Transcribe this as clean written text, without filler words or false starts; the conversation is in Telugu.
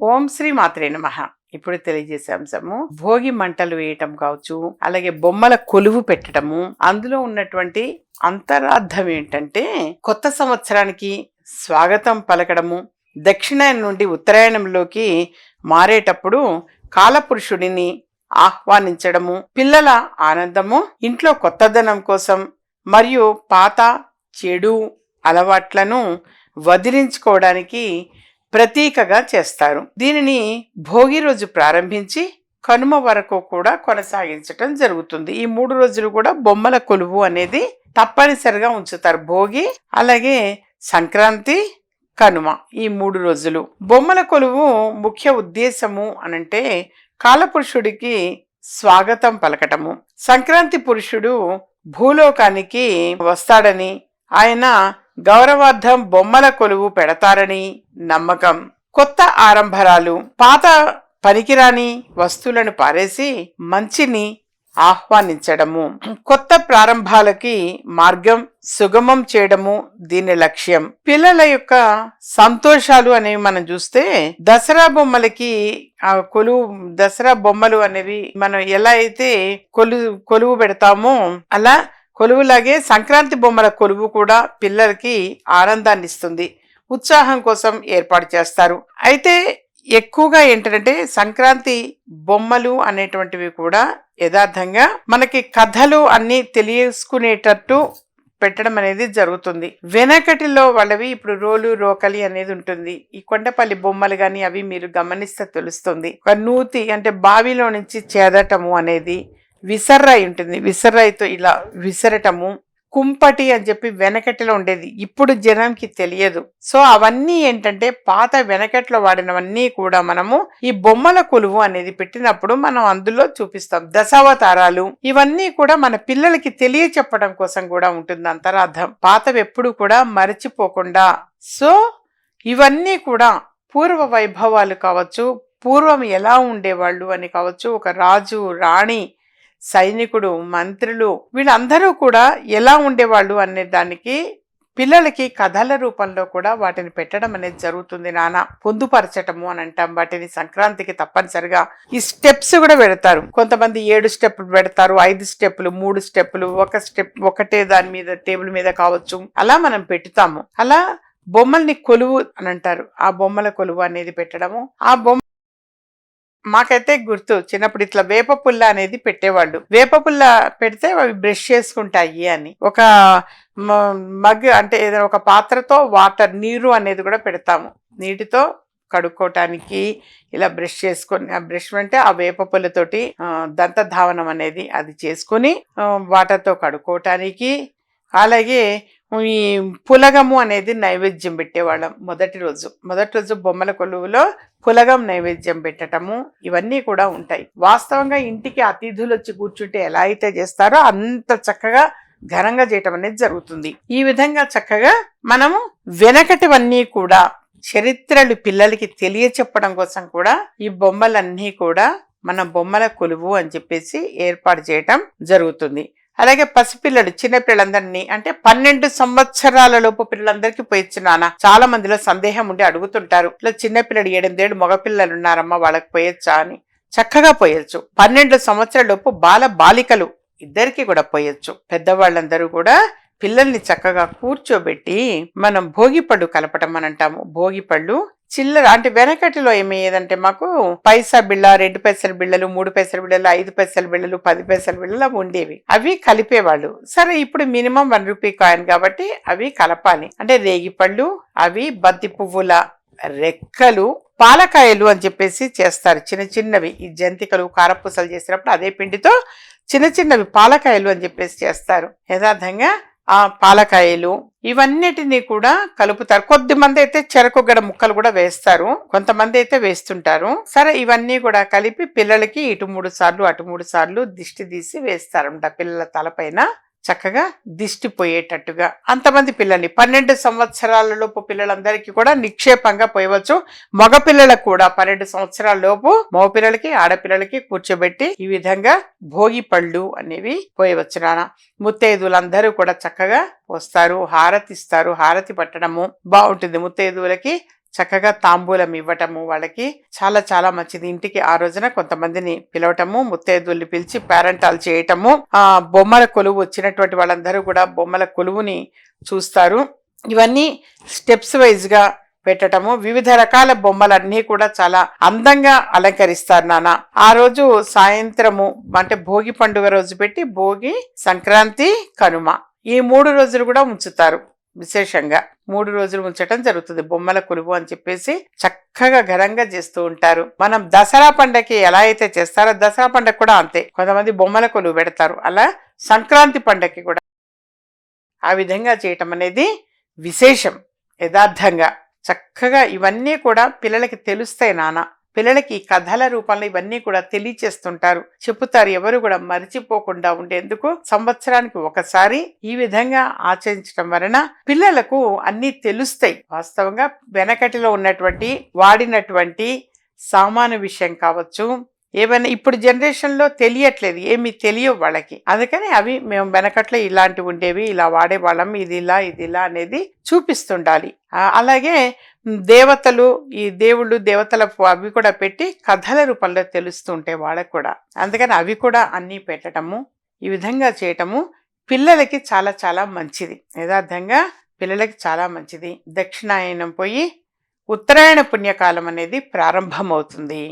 ఓం శ్రీ మాత్రే నమః. ఇప్పుడు తెలియజేసే అంశము భోగి మంటలు వేయటం కావచ్చు, అలాగే బొమ్మల కొలువు పెట్టడము. అందులో ఉన్నటువంటి అంతరార్థం ఏంటంటే కొత్త సంవత్సరానికి స్వాగతం పలకడము, దక్షిణాయనం నుండి ఉత్తరాయణంలోకి మారేటప్పుడు కాలపురుషుడిని ఆహ్వానించడము, పిల్లల ఆనందము, ఇంట్లో కొత్తదనం కోసం మరియు పాత చెడు అలవాట్లను వదిలించుకోవడానికి ప్రతీకగా చేస్తారు. దీనిని భోగి రోజు ప్రారంభించి కనుమ వరకు కూడా కొనసాగించటం జరుగుతుంది. ఈ 3 రోజులు కూడా బొమ్మల కొలువు అనేది తప్పనిసరిగా ఉంచుతారు. భోగి, అలాగే సంక్రాంతి, కనుమ, ఈ 3 రోజులు. బొమ్మల కొలువు ముఖ్య ఉద్దేశము అనంటే కాలపురుషుడికి స్వాగతం పలకటము. సంక్రాంతి పురుషుడు భూలోకానికి వస్తాడని, ఆయన గౌరవార్థం బొమ్మల కొలువు పెడతారని నమ్మకం. కొత్త ఆరంభరాలు, పాత పనికిరాని వస్తువులను పారేసి మంచిని ఆహ్వానించడము, కొత్త ప్రారంభాలకి మార్గం సుగమం చేయడము దీని లక్ష్యం. పిల్లల యొక్క సంతోషాలు అనేవి మనం చూస్తే దసరా బొమ్మలు అనేవి మనం ఎలా అయితే కొలువు పెడతామో అలా కొలువులాగే సంక్రాంతి బొమ్మల కొలువు కూడా పిల్లలకి ఆనందాన్ని ఇస్తుంది, ఉత్సాహం కోసం ఏర్పాటు చేస్తారు. అయితే ఎక్కువగా ఏంటంటే సంక్రాంతి బొమ్మలు అనేటువంటివి కూడా యథార్థంగా మనకి కథలు అన్ని తెలియసుకునేటట్టు పెట్టడం అనేది జరుగుతుంది. వెనకటిలో వాళ్ళవి ఇప్పుడు రోలు రోకలి అనేది ఉంటుంది. ఈ కొండపల్లి బొమ్మలు కానీ అవి మీరు గమనిస్తే తెలుస్తుంది. ఒక నూతి అంటే బావిలో నుంచి చేదటము అనేది, విసర్రాయి ఉంటుంది, విసర్రాయితో ఇలా విసరటము, కుంపటి అని చెప్పి వెనకటిలో ఉండేది, ఇప్పుడు జనంకి తెలియదు. సో అవన్నీ ఏంటంటే పాత వెనకట్లో వాడినవన్నీ కూడా మనము ఈ బొమ్మల కొలువు అనేది పెట్టినప్పుడు మనం అందులో చూపిస్తాం. దశావతారాలు ఇవన్నీ కూడా మన పిల్లలకి తెలియచెప్పడం కోసం కూడా ఉంటుంది అంతరార్థం. పాతవి ఎప్పుడు కూడా మరచిపోకుండా. సో ఇవన్నీ కూడా పూర్వ వైభవాలు కావచ్చు, పూర్వం ఎలా ఉండేవాళ్ళు అని కావచ్చు, ఒక రాజు, రాణి, సైనికుడు, మంత్రులు వీళ్ళందరూ కూడా ఎలా ఉండేవాళ్ళు అనే దానికి పిల్లలకి కథల రూపంలో కూడా వాటిని పెట్టడం అనేది జరుగుతుంది. పొందుపరచటము అని అంటాం వాటిని. సంక్రాంతికి తప్పనిసరిగా ఈ స్టెప్స్ కూడా పెడతారు. కొంతమంది 7 స్టెప్పులు పెడతారు, 5 స్టెప్పులు, 3 స్టెప్పులు, ఒక స్టెప్ ఒకటే దాని మీద టేబుల్ మీద కావచ్చు, అలా మనం పెట్టుతాము. అలా బొమ్మల్ని కొలువు అని అంటారు. ఆ బొమ్మల కొలువు అనేది పెట్టడము. ఆ బొమ్మ మాకైతే గుర్తు, చిన్నప్పుడు ఇట్లా వేప పుల్ల అనేది పెట్టేవాళ్ళు. వేప పుల్ల పెడితే అవి బ్రష్ చేసుకుంటాయి అని. ఒక మగ్ అంటే ఏదైనా ఒక పాత్రతో వాటర్, నీరు అనేది కూడా పెడతాము. నీటితో కడుక్కోవటానికి ఇలా బ్రష్ చేసుకొని, ఆ బ్రష్ అంటే ఆ వేప పుల్లతోటి దంతధావనం అనేది అది చేసుకుని వాటర్తో కడుక్కోవటానికి. అలాగే ఈ పులగము అనేది నైవేద్యం పెట్టేవాళ్ళం మొదటి రోజు బొమ్మల కొలువులో పులగం నైవేద్యం పెట్టటము ఇవన్నీ కూడా ఉంటాయి. వాస్తవంగా ఇంటికి అతిథులు వచ్చి కూర్చుంటే ఎలా అయితే చేస్తారో అంత చక్కగా ఘనంగా చేయటం అనేది జరుగుతుంది. ఈ విధంగా చక్కగా మనము వెనకటివన్నీ కూడా చరిత్రలు పిల్లలకి తెలియచెప్పడం కోసం కూడా ఈ బొమ్మలన్నీ కూడా మన బొమ్మల కొలువు అని చెప్పేసి ఏర్పాటు చేయటం జరుగుతుంది. అలాగే పసిపిల్లలు, చిన్నపిల్లలందరినీ అంటే 12 సంవత్సరాల లోపు పిల్లలందరికీ పోయొచ్చు నాన్న. చాలా మందిలో సందేహం ఉండి అడుగుతుంటారు, ఇట్లా చిన్నపిల్లలు 8 ఏళ్ళు మగపిల్లలు ఉన్నారమ్మా వాళ్ళకి పోయొచ్చా అని. చక్కగా పోయొచ్చు. 12 సంవత్సరాల లోపు బాలికలు ఇద్దరికి కూడా పోయొచ్చు. పెద్దవాళ్ళందరూ కూడా పిల్లల్ని చక్కగా కూర్చోబెట్టి మనం భోగిపళ్ళు కలపటం అని అంటాము. భోగిపళ్ళు చిల్లర అంటే వెనకటిలో ఏమయ్యేదంటే మాకు పైసా బిళ్ళ, 2 పైసల బిళ్ళలు, 3 పైసల బిళ్ళలు, 5 పైసల బిళ్ళలు, 10 పైసల బిళ్ళలు ఉండేవి. అవి కలిపేవాళ్ళు. సరే ఇప్పుడు మినిమం 1 రూపీ కాయిన్ కాబట్టి అవి కలపాలి. అంటే రేగిపళ్ళు, అవి బంతి పువ్వుల రెక్కలు, పాలకాయలు అని చెప్పేసి చేస్తారు. చిన్నవి ఈ జంతికలు, కారపూసలు చేసినప్పుడు అదే పిండితో చిన్నవి పాలకాయలు అని చెప్పేసి చేస్తారు. యథార్థంగా ఆ పాలకాయలు ఇవన్నిటినీ కూడా కలుపుతారు. కొద్దిమంది అయితే చెరకు గడ ముక్కలు కూడా వేస్తారు, కొంతమంది అయితే వేస్తుంటారు. సరే ఇవన్నీ కూడా కలిపి పిల్లలకి ఇటు 3 సార్లు అటు 3 సార్లు దిష్టి తీసి వేస్తారంట పిల్లల తలపైన. చక్కగా దిష్టి పోయేటట్టుగా అంతమంది పిల్లల్ని 12 సంవత్సరాల లోపు పిల్లలందరికీ కూడా నిక్షేపంగా పోయవచ్చు. మగ పిల్లలకు కూడా 12 సంవత్సరాల లోపు మగ పిల్లలకి ఆడపిల్లలకి కూర్చోబెట్టి ఈ విధంగా భోగి పళ్ళు అనేవి పోయవచ్చు నాన్న. ముత్తైదువులందరూ కూడా చక్కగా వస్తారు, హారతి ఇస్తారు. హారతి పట్టడము బాగుంటుంది. ముత్తైదువులకి చక్కగా తాంబూలం ఇవ్వటము వాళ్ళకి చాలా చాలా మంచిది. ఇంటికి ఆ రోజున కొంతమందిని పిలవటము, ముత్తైదుల్ని పిలిచి పేరంటాలు చేయటము, బొమ్మల కొలువు వచ్చినటువంటి వాళ్ళందరూ కూడా బొమ్మల కొలువుని చూస్తారు. ఇవన్నీ స్టెప్స్ వైజ్ గా పెట్టటము, వివిధ రకాల బొమ్మలన్నీ కూడా చాలా అందంగా అలంకరిస్తారు నాన్న. ఆ రోజు సాయంత్రము అంటే భోగి పండుగ రోజు పెట్టి భోగి, సంక్రాంతి, కనుమ ఈ 3 రోజులు కూడా ఉంచుతారు. విశేషంగా 3 రోజులు ఉంచటం జరుగుతుంది. బొమ్మల కొలువు అని చెప్పేసి చక్కగా ఘనంగా చేస్తూ ఉంటారు. మనం దసరా పండగకి ఎలా అయితే చేస్తారో దసరా పండగ కూడా అంతే, కొంతమంది బొమ్మల కొలువు పెడతారు. అలా సంక్రాంతి పండగకి కూడా ఆ విధంగా చేయటం అనేది విశేషం. యథార్థంగా చక్కగా ఇవన్నీ కూడా పిల్లలకి తెలుస్తాయి నాన్న. పిల్లలకి కథల రూపంలో ఇవన్నీ కూడా తెలియచేస్తుంటారు, చెప్పుతారు. ఎవరు కూడా మరిచిపోకుండా ఉండేందుకు సంవత్సరానికి ఒకసారి ఈ విధంగా ఆచరించడం వలన పిల్లలకు అన్నీ తెలుస్తాయి. వాస్తవంగా వెనకటిలో ఉన్నటువంటి వాడినటువంటి సామాను విషయం కావచ్చు, ఏమైనా ఇప్పుడు జనరేషన్ లో తెలియట్లేదు, ఏమి తెలియవు వాళ్ళకి. అందుకని అవి మేము వెనకట్లో ఇలాంటివి ఉండేవి, ఇలా వాడేవాళ్ళం, ఇది ఇలా అనేది చూపిస్తుండాలి. అలాగే దేవతలు, ఈ దేవుళ్ళు దేవతల అవి కూడా పెట్టి కథల రూపంలో తెలుస్తూ ఉంటాయి వాళ్ళకు కూడా. అందుకని అవి కూడా అన్నీ పెట్టడము, ఈ విధంగా చేయటము పిల్లలకి చాలా చాలా మంచిది. యథార్థంగా పిల్లలకి చాలా మంచిది. దక్షిణాయనం పోయి ఉత్తరాయణ పుణ్యకాలం అనేది ప్రారంభమవుతుంది.